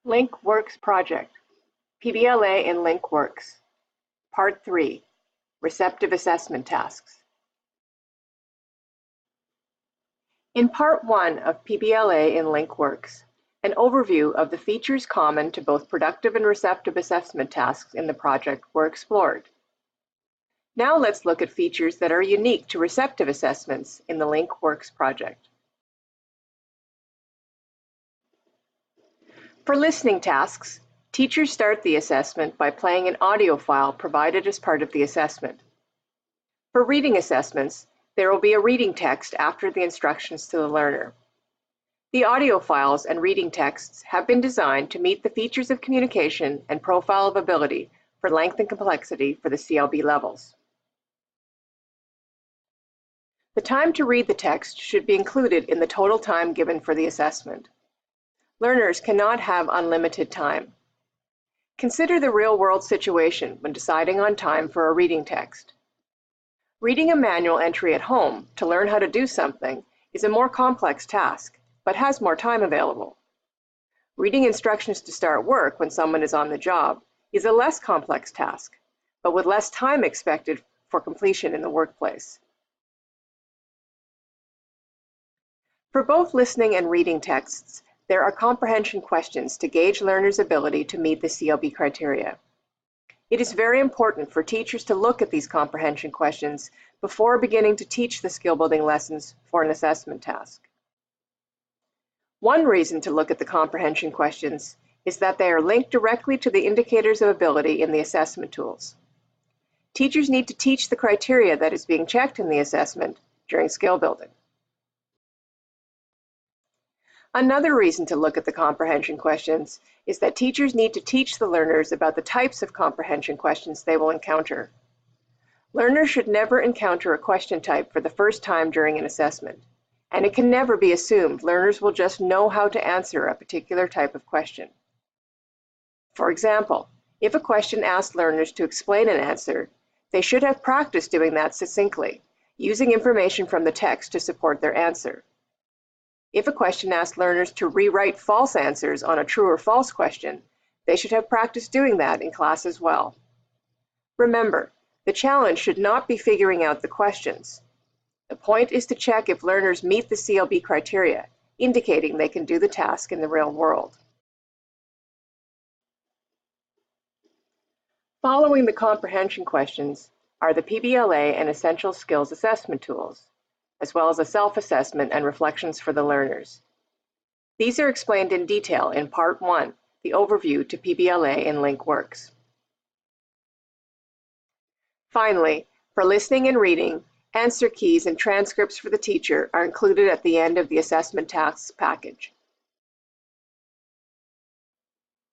LINC Works Project, PBLA in LINC Works, Part 3, Receptive Assessment Tasks. In Part 1 of PBLA in LINC Works, an overview of the features common to both productive and receptive assessment tasks in the project were explored. Now let's look at features that are unique to receptive assessments in the LINC Works project. For listening tasks, teachers start the assessment by playing an audio file provided as part of the assessment. For reading assessments, there will be a reading text after the instructions to the learner. The audio files and reading texts have been designed to meet the features of communication and profile of ability for length and complexity for the CLB levels. The time to read the text should be included in the total time given for the assessment. Learners cannot have unlimited time. Consider the real-world situation when deciding on time for a reading text. Reading a manual entry at home to learn how to do something is a more complex task, but has more time available. Reading instructions to start work when someone is on the job is a less complex task, but with less time expected for completion in the workplace. For both listening and reading texts, there are comprehension questions to gauge learners' ability to meet the CLB criteria. It is very important for teachers to look at these comprehension questions before beginning to teach the skill-building lessons for an assessment task. One reason to look at the comprehension questions is that they are linked directly to the indicators of ability in the assessment tools. Teachers need to teach the criteria that is being checked in the assessment during skill building. Another reason to look at the comprehension questions is that teachers need to teach the learners about the types of comprehension questions they will encounter. Learners should never encounter a question type for the first time during an assessment, and it can never be assumed learners will just know how to answer a particular type of question. For example, if a question asks learners to explain an answer, they should have practiced doing that succinctly, using information from the text to support their answer. If a question asks learners to rewrite false answers on a true or false question, they should have practiced doing that in class as well. Remember, the challenge should not be figuring out the questions. The point is to check if learners meet the CLB criteria, indicating they can do the task in the real world. Following the comprehension questions are the PBLA and Essential Skills Assessment tools, as well as a self-assessment and reflections for the learners. These are explained in detail in Part 1, the overview to PBLA in LINC Works. Finally, for listening and reading, answer keys and transcripts for the teacher are included at the end of the assessment tasks package.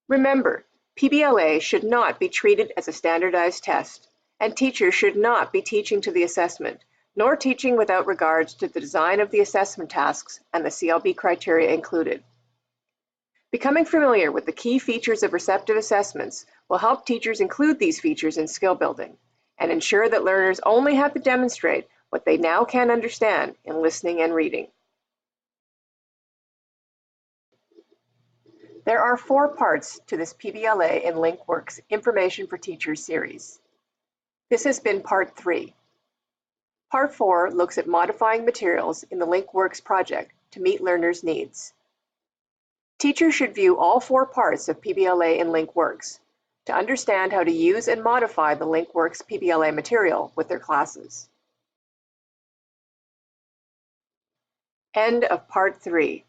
Remember, PBLA should not be treated as a standardized test, and teachers should not be teaching to the assessment, nor teaching without regards to the design of the assessment tasks and the CLB criteria included. Becoming familiar with the key features of receptive assessments will help teachers include these features in skill building and ensure that learners only have to demonstrate what they now can understand in listening and reading. There are 4 parts to this PBLA in LINC Works Information for Teachers series. This has been Part 3. Part 4 looks at modifying materials in the LINC Works project to meet learners' needs. Teachers should view all 4 parts of PBLA in LINC Works to understand how to use and modify the LINC Works PBLA material with their classes. End of Part 3.